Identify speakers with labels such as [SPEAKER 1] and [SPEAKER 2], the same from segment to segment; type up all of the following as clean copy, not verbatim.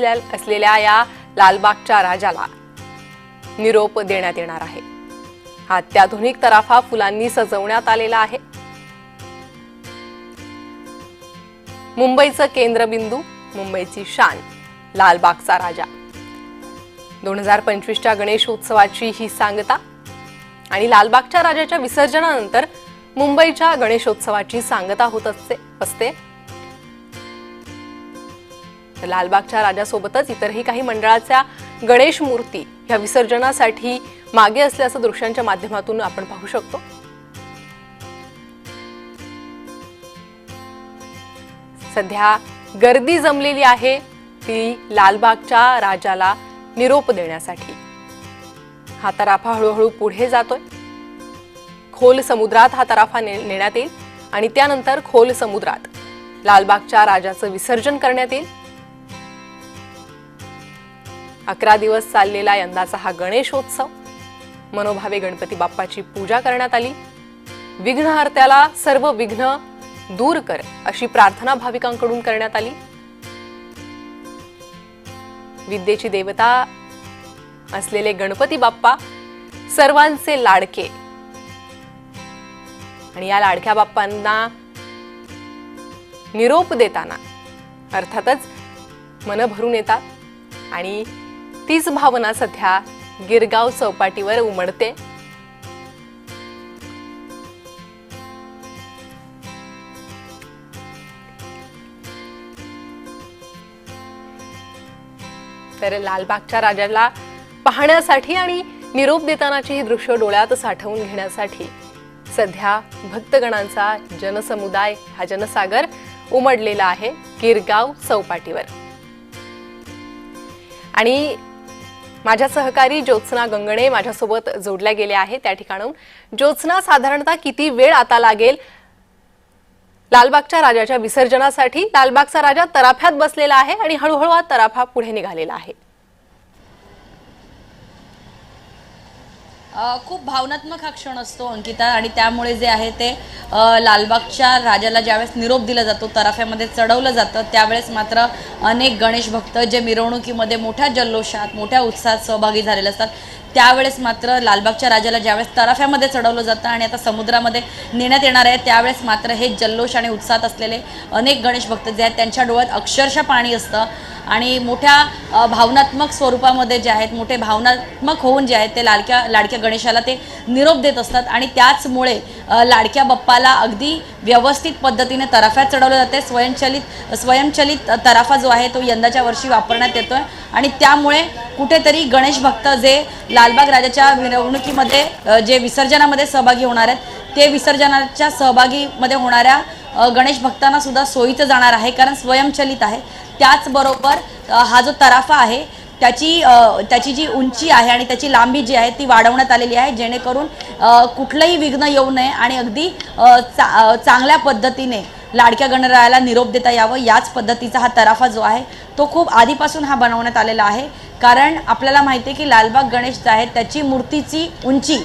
[SPEAKER 1] असलेल्या या लालबागच्या राजाला निरोप देण्यात येणार आहे। हा अत्याधुनिक तराफा फुलांनी सजवण्यात आलेला आहे। मुंबईचं केंद्रबिंदू, मुंबईची शान, लालबागचा राजा। 2025च्या गणेशोत्सवाची ही सांगता आणि लालबागच्या राजाच्या विसर्जनानंतर मुंबईच्या गणेशोत्सवाची सांगता होत असते। लालबागच्या राजासोबतच इतरही काही मंडळाच्या गणेश मूर्ती ह्या विसर्जनासाठी मागे असल्याचं दृश्यांच्या माध्यमातून आपण पाहू शकतो। सध्या गर्दी जमलेली आहे ती लालबागच्या राजाला निरोप देण्यासाठी। हा तराफा हळूहळू पुढे जातोय। खोल समुद्रात हा तराफा नेण्यात येईल आणि त्यानंतर खोल समुद्रात लालबागच्या राजाचं विसर्जन करण्यात येईल। 11 दिवस चाललेला यंदाचा हा गणेशोत्सव, मनोभावे गणपती बाप्पाची पूजा करण्यात आली। विघ्नहर्त्याला सर्व विघ्न दूर कर अशी प्रार्थना भाविकांकडून करण्यात आली। विद्येची देवता असलेले गणपती बाप्पा सर्वांचे लाडके आणि या लाडक्या बाप्पांना निरोप देताना अर्थातच मन भरून येतात आणि तीच भावना सध्या गिरगाव चौपाटीवर उमटते। तर लालबागच्या राजाला पाहण्यासाठी आणि निरोप देतानाची ही दृश्य डोळ्यात साठवून घेण्यासाठी सध्या भक्तगणांचा जनसमुदाय, हा जनसागर उमडलेला आहे गिरगाव चौपाटीवर। आणि माझ्या सहकारी ज्योत्सना गंगणे माझ्यासोबत जोडल्या गेल्या आहेत त्या ठिकाणाहून। ज्योत्सना, साधारणतः किती वेळ आता लागेल लालबागच्या राजाच्या विसर्जनासाठी? लालबागचा राजा तराफ्यात बसलेला आहे आणि हळूहळू हा तराफा पुढे निघालेला आहे।
[SPEAKER 2] खूप भावनात्मक हा क्षण असतो अंकिता, आणि त्यामुळे जे आहे ते लालबागच्या राजाला ज्यावेळेस निरोप दिला जातो, तराफ्यामध्ये चढवलं जातं, त्यावेळेस मात्र अनेक गणेश भक्त जे मिरवणुकीमध्ये मोठ्या जल्लोषात, मोठ्या उत्साहात सहभागी झालेले असतात, त्यावेळेस मात्र लालबागच्या राजाला ज्यावेळेस तराफ्यामध्ये चढवलं जातं आणि आता समुद्रामध्ये नेण्यात येणार आहे, त्यावेळेस मात्र हे जल्लोष आणि उत्साहात असलेले अनेक गणेश भक्त जे आहेत त्यांच्या डोळ्यात अक्षरशः पाणी असतं आणि मोठ्या भावनात्मक स्वरूपामध्ये जे आहेत, मोठे भावनात्मक होऊन जे आहेत ते लाडक्या गणेशाला ते निरोप देत असतात। आणि त्याचमुळे लाडक्या बाप्पाला अगदी व्यवस्थित पद्धतीने तराफ्यात चढवलं जाते। स्वयंचलित तराफा जो आहे तो यंदाच्या वर्षी वापरण्यात येतोय आणि त्यामुळे कुठेतरी गणेश भक्त जे लालबाग राजाच्या मिरवणुकीमध्ये जे विसर्जनामध्ये सहभागी होणार आहेत, ते विसर्जनाच्या सहभागीमध्ये होणाऱ्या गणेश भक्तांना सुद्धा सोयीचं जाणार आहे, कारण स्वयंचलित आहे। त्याचबरोबर हा जो तराफा आहे त्याची जी उंची आहे आणि त्याची लांबी जी आहे ती वाढवण्यात आलेली आहे, जेणेकरून कुठलंही विघ्न येऊ नये आणि अगदी चांगल्या पद्धतीने लाडक्या गणरायाला निरोप देता यावं, याच पद्धतीचा हा तराफा जो आहे तो खूप आधीपासून हा बनवण्यात आलेला आहे। कारण आपल्याला माहिती आहे की लालबाग गणेश जे आहे त्याची मूर्तीची उंची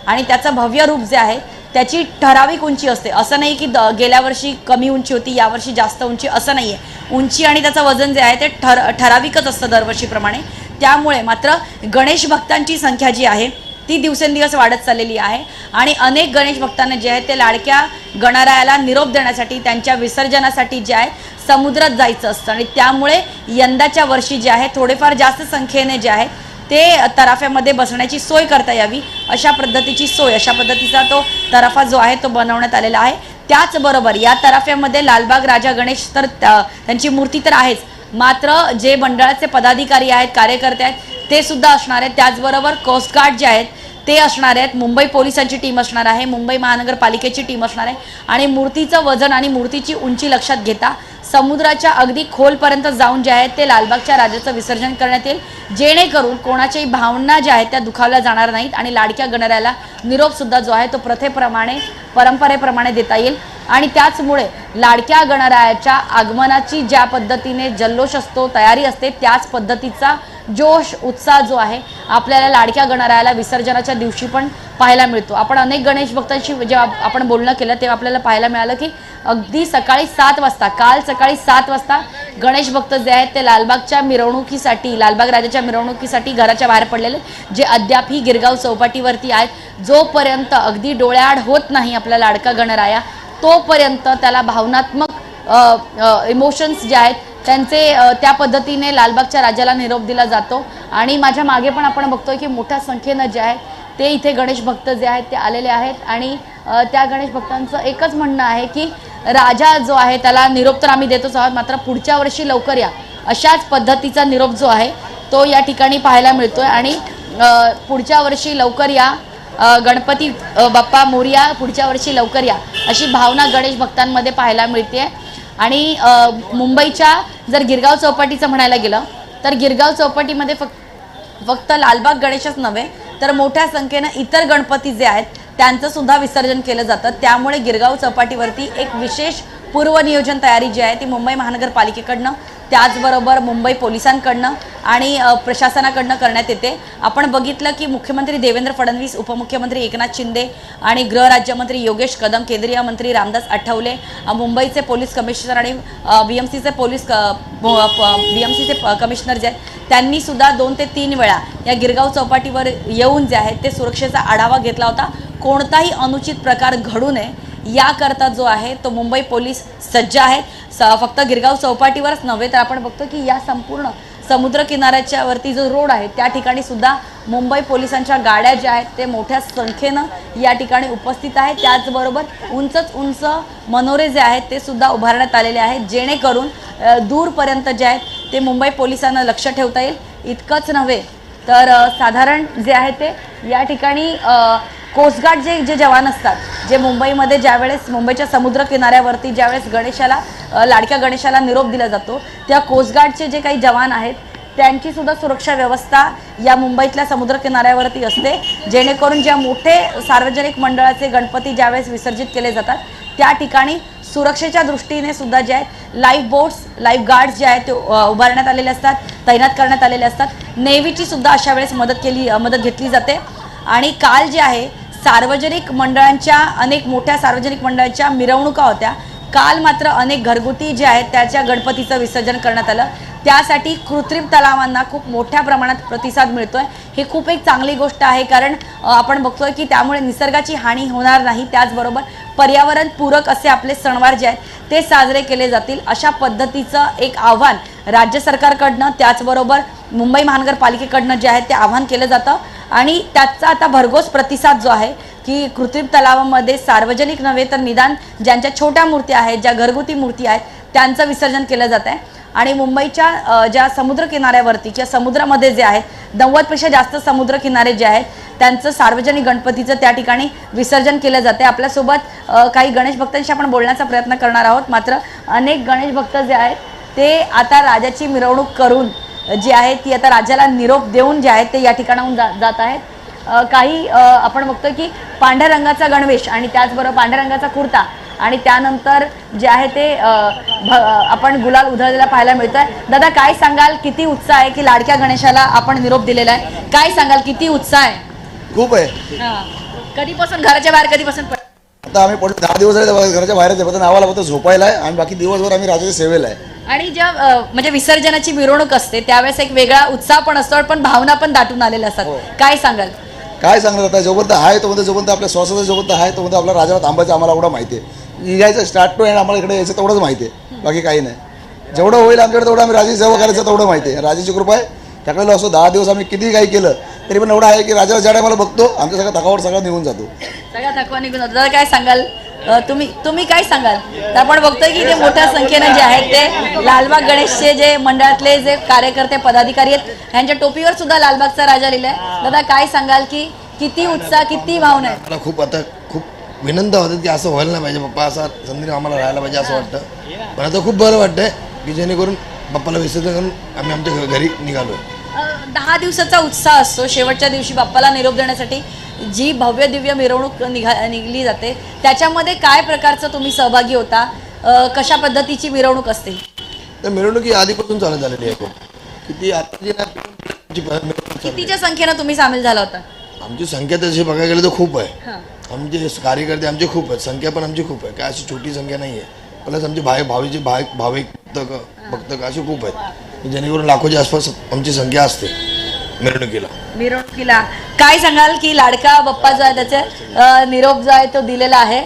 [SPEAKER 2] आणि त्याचं भव्य रूप जे आहे त्याची ठराविक उंची असते। असं नाही की गेल्या वर्षी कमी उंची होती, यावर्षी जास्त उंची, असं नाही आहे। उंची आणि त्याचं वजन जे आहे ते ठराविकच असतं दरवर्षीप्रमाणे। त्यामुळे मात्र गणेश भक्तांची संख्या जी आहे ती दिवसेंदिवस वाढत चाललेली आहे आणि अनेक गणेश भक्तांना जे आहेत ते लाडक्या गणरायाला निरोप देण्यासाठी, त्यांच्या विसर्जनासाठी जे आहे समुद्रात जायचं असतं आणि त्यामुळे यंदाच्या वर्षी जे आहे थोडेफार जास्त संख्येने जे आहे ते तराफ्यामध्ये बसण्याची सोय करता यावी, अशा पद्धतीचा तो तराफा जो आहे तो बनवण्यात आलेला आहे। त्याचबरोबर या तराफ्यामध्ये लालबाग राजा गणेश तर त्यांची मूर्ती तर आहेच, मात्र जे मंडळाचे पदाधिकारी आहेत, कार्यकर्ते आहेत, ते सुद्धा असणार आहेत। त्याचबरोबर कोस्टगार्ड जे आहेत ते असणार आहेत, मुंबई पोलिसांची टीम असणार आहे, मुंबई महानगरपालिकेची टीम असणार आहे आणि मूर्तीचं वजन आणि मूर्तीची उंची लक्षात घेता समुद्राच्या अगदी खोलपर्यंत जाऊन जे आहे ते लालबागच्या राजाचं विसर्जन करण्यात येईल, जेणेकरून कोणाच्याही भावना ज्या आहेत त्या दुखावल्या जाणार नाहीत आणि लाडक्या गणरायाला निरोप सुद्धा जो आहे तो प्रथेप्रमाणे, परंपरेप्रमाणे देता येईल। आणि त्याचमुळे लाडक्या गणरायाच्या आगमनाची ज्या पद्धतीने जल्लोष असतो, तयारी असते, त्याच पद्धतीचा जोश, उत्साह जो आहे आपल्याला लाडक्या गणरायाला विसर्जनाच्या दिवशी पण पाहायला मिळतो। आपण अनेक गणेश भक्तांशी जेव्हा आपण बोलणं केलं तेव्हा आपल्याला पाहायला मिळालं की अगदी सकाळी 7 वाजता, काल सकाळी 7 वाजता गणेश भक्त जे आहेत ते लालबागच्या मिरवणुकीसाठी, लालबाग राजाच्या मिरवणुकीसाठी घराच्या बाहेर पडलेले, जे अद्यापही गिरगाव चौपाटीवरती आहेत. जोपर्यंत अगदी डोळ्याआड होत नाही आपला लाडका गणराया, तोपर्यंत त्याला भावनात्मक इमोशन्स जे आहेत त्यांचे त्या पद्धतीने लालबागच्या राजाला निरोप दिला जातो. आणि माझ्या मागे पण आपण बघतोय की मोठ्या संख्येनं जे आहेत ते इथे गणेश भक्त जे आहेत ते आलेले आहेत. आणि त्या गणेश भक्तांचं एकच म्हणणं आहे की राजा जो आहे त्याला निरोप तर आम्ही देतोच आहोत, मात्र पुढच्या वर्षी लवकर या, अशाच पद्धतीचा निरोप जो आहे तो या ठिकाणी पाहायला मिळतोय. आणि पुढच्या वर्षी लवकर या, गणपती बाप्पा मोरया, पुढच्या वर्षी लवकर या, अशी भावना गणेश भक्तांमध्ये पाहायला मिळते. आणि मुंबईच्या जर गिरगाव चौपाटीचं म्हणायला गेलं तर गिरगाव चौपाटीमध्ये फक्त लालबाग गणेशच नव्हे तर मोठ्या संख्येनं इतर गणपती जे आहेत त्यांचं सुद्धा विसर्जन केलं जातं. त्यामुळे गिरगाव चौपाटीवरती एक विशेष पूर्वनियोजन तयारी जी आहे ती मुंबई महानगरपालिकेकडनं, त्याचबरोबर मुंबई पोलिसांकडनं आणि प्रशासनाकडनं करण्यात येते. आपण बघितलं की मुख्यमंत्री देवेंद्र फडणवीस, उपमुख्यमंत्री एकनाथ शिंदे आणि गृहराज्यमंत्री योगेश कदम, केंद्रीय मंत्री रामदास आठवले, मुंबईचे पोलीस कमिशनर आणि बीएमसीचे कमिशनर जे आहेत त्यांनी सुद्धा 2 ते 3 वेळा या गिरगाव चौपाटीवर येऊन जे आहेत ते सुरक्षेचा आढावा घेतला होता. कोणताही अनुचित प्रकार घडू नये याकरता जो आहे तो मुंबई पोलीस सज्ज आहेत. फक्त गिरगाव चौपाटीवरच नव्हे तर आपण बघतो की या संपूर्ण समुद्र किनाऱ्याच्या वरती जो रोड आहे त्या ठिकाणी सुद्धा मुंबई पोलिसांच्या गाड्या ज्या आहेत ते मोठ्या संख्येनं या ठिकाणी उपस्थित आहेत. त्याचबरोबर उंच मनोरे जे आहेत ते सुद्धा उभारण्यात आलेले आहेत, जेणेकरून दूरपर्यंत जे आहेत ते मुंबई पोलिसांना लक्ष ठेवता येईल. इतकंच नव्हे तर साधारण जे आहे ते या ठिकाणी कोस्टगार्ड जे जवान असतात, जे मुंबईमध्ये ज्यावेळेस मुंबईच्या समुद्र किनाऱ्यावरती ज्यावेळेस गणेशाला, लाडक्या गणेशाला निरोप दिला जातो, त्या कोस्टगार्डचे जे काही जवान आहेत त्यांची सुद्धा सुरक्षा व्यवस्था या मुंबईतल्या समुद्र किनाऱ्यावरती असते, जेणेकरून ज्या मोठे सार्वजनिक मंडळाचे गणपती ज्यावेळेस विसर्जित केले जातात त्या ठिकाणी सुरक्षेच्या दृष्टीने सुद्धा जे आहेत लाईफ बोट्स, लाईफ गार्ड्स जे आहेत ते उभारण्यात आलेले असतात, तैनात करण्यात आलेले असतात. नेव्हीची सुद्धा अशा वेळेस मदत घेतली जाते. आणि काल जे आहे सार्वजनिक मंडळांच्या, अनेक मोठ्या सार्वजनिक मंडळांच्या मिरवणुका होत्या. काल मात्र अनेक घरगुती जे आहेत त्याच्या गणपतीचं विसर्जन करण्यात आलं. त्यासाठी कृत्रिम तलावांना खूप मोठ्या प्रमाणात प्रतिसाद मिळतोय. हे खूप एक चांगली गोष्ट आहे, कारण आपण बघतोय की त्यामुळे निसर्गाची हानी होणार नाही, त्याचबरोबर पर्यावरण पूरक असे आपले सणवार जे आहेत ते साजरे केले जातील, अशा पद्धतीचं एक आव्हान राज्य सरकारकडनं त्याचबरोबर मुंबई महानगरपालिकेकडनं जे आहे ते आव्हान केलं जातं. आणि त्याचा आता भरघोस प्रतिसाद जो आहे की कृत्रिम तलावामध्ये सार्वजनिक नव्हे तर निदान ज्यांच्या छोट्या मूर्ती आहेत, ज्या घरगुती मूर्ती आहेत त्यांचं विसर्जन केलं जात आहे. आणि मुंबईच्या ज्या समुद्र किनाऱ्यावरती किंवा समुद्रामध्ये जे आहेत 90पेक्षा जास्त समुद्र किनारे जे आहेत त्यांचं सार्वजनिक गणपतीचं त्या ठिकाणी विसर्जन केलं जाते. आपल्यासोबत काही गणेश भक्तांशी आपण बोलण्याचा प्रयत्न करणार आहोत. मात्र अनेक गणेश भक्त जे आहेत ते आता राजाची मिरवणूक करून जी आहे ती आता राजाला निरोप देऊन जे आहेत ते या ठिकाणाहून जात आहेत. काही आपण बघतो की पांढऱ्या रंगाचा गणवेश आणि त्याचबरोबर पांढऱ्या रंगाचा कुर्ता आणि त्यानंतर जे आहे ते आपण गुलाल उधळलेला पाहायला मिळतोय. दादा काय सांगाल, किती उत्साह आहे की लाडक्या गणेशाला आपण निरोप दिलेला आहे, काय सांगाल, किती उत्साह आहे?
[SPEAKER 3] खूप आहे.
[SPEAKER 2] कधीपासून घराच्या बाहेर, कधीपासून?
[SPEAKER 3] आता आम्ही 10 दिवस झाले घराच्या बाहेरच आहे, फक्त नावाला फक्त झोपायला आहे आणि बाकी दिवसभर आम्ही राजाच्या सेवेला आहे.
[SPEAKER 2] आणि ज्या म्हणजे विसर्जनाची मिरवणूक असते त्यावेळेस एक वेगळा उत्साह पण असतो, पण भावना पण दाटून आलेल्या असतात. काय सांगाल?
[SPEAKER 3] काय सांगणार आता, जोपर्यंत आहे तोपर्यंत, जोपर्यंत आपल्या श्वासाचा जोपर्यंत आहे तोपर्यंत आपला राजाला थांबायचं आम्हाला एवढं माहिती आहे. यायचं स्टार्ट टू एंड आम्हाला इकडे यायचं तेवढंच माहिती आहे, बाकी काही नाही. जेवढं होईल आमच्याकडे तेवढं आम्ही राजाची सेवा करायचं तेवढं माहिती आहे. राजाची कृपा आहे त्याकडे असो. 10 दिवस आम्ही किती काही केलं तरी पण एवढं आहे की राजाला ज्या टायमाला बघतो आमच्या सगळं थकावर सगळं निघून जातो.
[SPEAKER 2] सगळा थकवा निघून जातो. दादा काय सांगाल, तुम्ही काय सांगाल? तर आपण बघतोय की ते मोठ्या संख्येने जे आहेत ते लालबाग गणेशचे जे मंडळातले जे कार्यकर्ते पदाधिकारी आहेत ह्यांच्या टोपीवर सुद्धा लालबागचा राजा लिहिलाय. दादा काय सांगाल की किती उत्साह, किती भावना आहे?
[SPEAKER 4] मला खूप आता खूप विनंती होतात की असं व्हायला नाही पाहिजे, बाप्पा असा संधी आम्हाला राहायला पाहिजे असं वाटतं. पण आता खूप बरं वाटतंय की जेणेकरून बाप्पाला विसर्जन करून आम्ही आमच्या घरी निघालो.
[SPEAKER 2] 10 दिवसाचा उत्साह असतो. शेवटच्या दिवशी बाप्पाला निरोप देण्यासाठी जी भव्य दिव्य मिरवणूक निघली जाते त्याच्यामध्ये काय प्रकारचं तुम्ही सहभागी होता? कशा पद्धतीची मिरवणूक असते?
[SPEAKER 4] तर मिरवणुकी आधीपासून चालू झालेली आहे. किती आता जी
[SPEAKER 2] कितीच्या संख्येनं तुम्ही सामील झाला होता?
[SPEAKER 4] आमची संख्या तशी बघायला गेलं तर खूप आहे. आमचे कार्यकर्ते आमचे खूप आहेत, संख्या पण आमची खूप आहे, काय अशी छोटी संख्या नाही आहे. प्लस आमचे भाविक भक्त अशी खूप आहेत की जेणेकरून लाखोच्या आसपास आमची संख्या असते
[SPEAKER 2] मिरवणुकीला. काय सांगाल की लाडका बाप्पा जो आहे त्याचे निरोप जो आहे तो दिलेला आहे,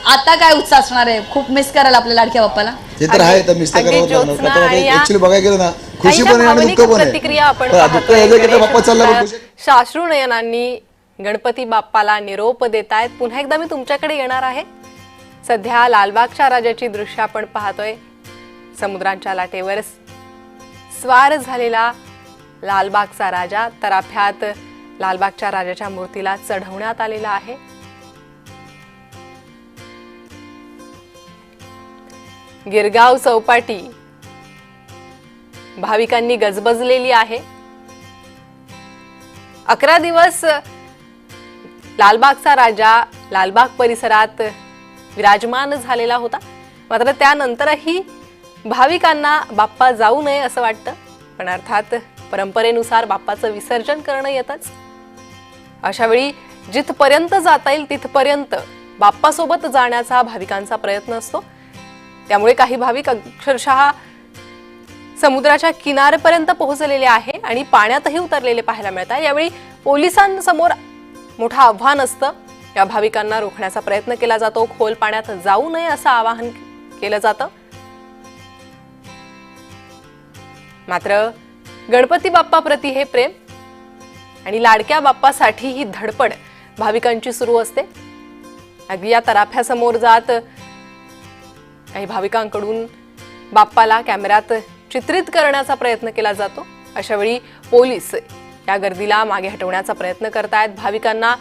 [SPEAKER 2] आता काय उत्साह असणार आहे? खूप मिस कराल आपल्या लाडक्या बाप्पाला?
[SPEAKER 3] ते तर आहे, तर मिस्टर
[SPEAKER 1] अगदी
[SPEAKER 3] करावं
[SPEAKER 1] ज्योत्स्ना
[SPEAKER 3] लागणार.
[SPEAKER 1] आणि या-
[SPEAKER 3] ऍक्च्युली बघायला गेलं ना, खुशी
[SPEAKER 1] काहीशा
[SPEAKER 3] पण आहे आणि
[SPEAKER 1] भावनिक
[SPEAKER 3] दुःख पण
[SPEAKER 1] प्रतिक्रिया आपण
[SPEAKER 3] आहे. दुःख
[SPEAKER 1] पाहतोय.
[SPEAKER 3] याचं की आता
[SPEAKER 1] गणेश
[SPEAKER 3] बाप्पा चालला पण
[SPEAKER 1] उत्सवात साश्रू नयनांनी गणपती बाप्पाला निरोप देत आहेत. पुन्हा एकदा मी तुमच्याकडे येणार आहे. सध्या लालबागच्या राजाची दृश्य आपण पाहतोय. समुद्रांच्या लाटेवर स्वार झालेला लालबागचा राजा तराफ्यात लालबागच्या राजाच्या मूर्तीला चढवण्यात आलेला आहे. गिरगाव चौपाटी भाविकांनी गजबजलेली आहे. 11 दिवस लालबागचा राजा लालबाग परिसरात विराजमान झालेला होता. मात्र त्यानंतरही भाविकांना बाप्पा जाऊ नये असं वाटतं. पण अर्थात परंपरेनुसार बाप्पाचं विसर्जन करणं येतच. अशावेळी जिथपर्यंत जाता येईल तिथपर्यंत बाप्पासोबत जाण्याचा भाविकांचा प्रयत्न असतो. त्यामुळे काही भाविक अक्षरशः समुद्राच्या किनाऱ्यापर्यंत पोहोचलेले आहे आणि पाण्यातही उतरलेले पाहायला मिळतात. यावेळी पोलिसांसमोर मोठं आव्हान असतं. या भाविकांना रोखण्याचा प्रयत्न केला जातो. खोल पाण्यात जाऊ नये असं आवाहन केलं जातं. मात्र गणपती बाप्पा प्रति हे प्रेम आणि लाडक्या बाप्पासाठी ही धडपड भाविकांची सुरू असते. अगदी या तराफ्यासमोर जात काही भाविकांकडून बाप्पाला कॅमेऱ्यात चित्रित करण्याचा प्रयत्न केला जातो. अशावेळी पोलीस या गर्दीला मागे हटवण्याचा प्रयत्न करतायत. भाविकांना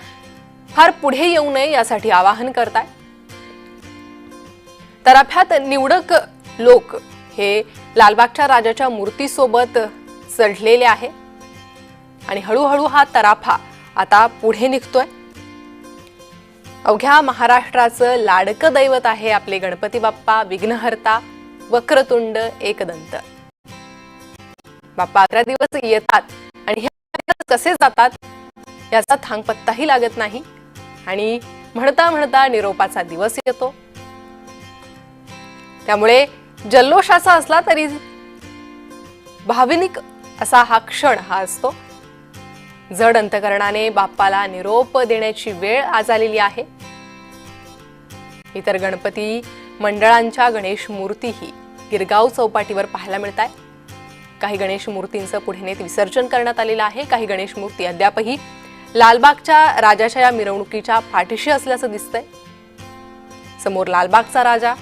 [SPEAKER 1] फार पुढे येऊ नये यासाठी आवाहन करतायत. तराफ्यात निवडक लोक हे लालबागच्या राजाच्या मूर्तीसोबत चढलेले आहे आणि हळूहळू हा तराफा आता पुढे निघतोय. अवघ्या महाराष्ट्राचं लाडकं दैवत आहे आपले गणपती बाप्पा, विघ्नहर्ता, वक्रतुंड एकदंत. बाप्पा 11 दिवस येतात आणि हे कसे जातात याचा थांगपत्ताही लागत नाही आणि म्हणता म्हणता निरोपाचा दिवस येतो. त्यामुळे जल्लोषाचा असला तरी भावनिक असा हा क्षण हा असतो. जड अंतकरणाने बाप्पाला निरोप देण्याची वेळ आज आलेली आहे. इतर गणपती मंडळांच्या गणेश मूर्तीही गिरगाव चौपाटीवर पाहायला मिळत आहे. काही गणेश मूर्तींचं पुढे नेत विसर्जन करण्यात आलेलं आहे. काही गणेश मूर्ती अद्यापही लालबागच्या राजाच्या या मिरवणुकीच्या पाठीशी असल्याचं दिसतंय. समोर लालबागचा राजा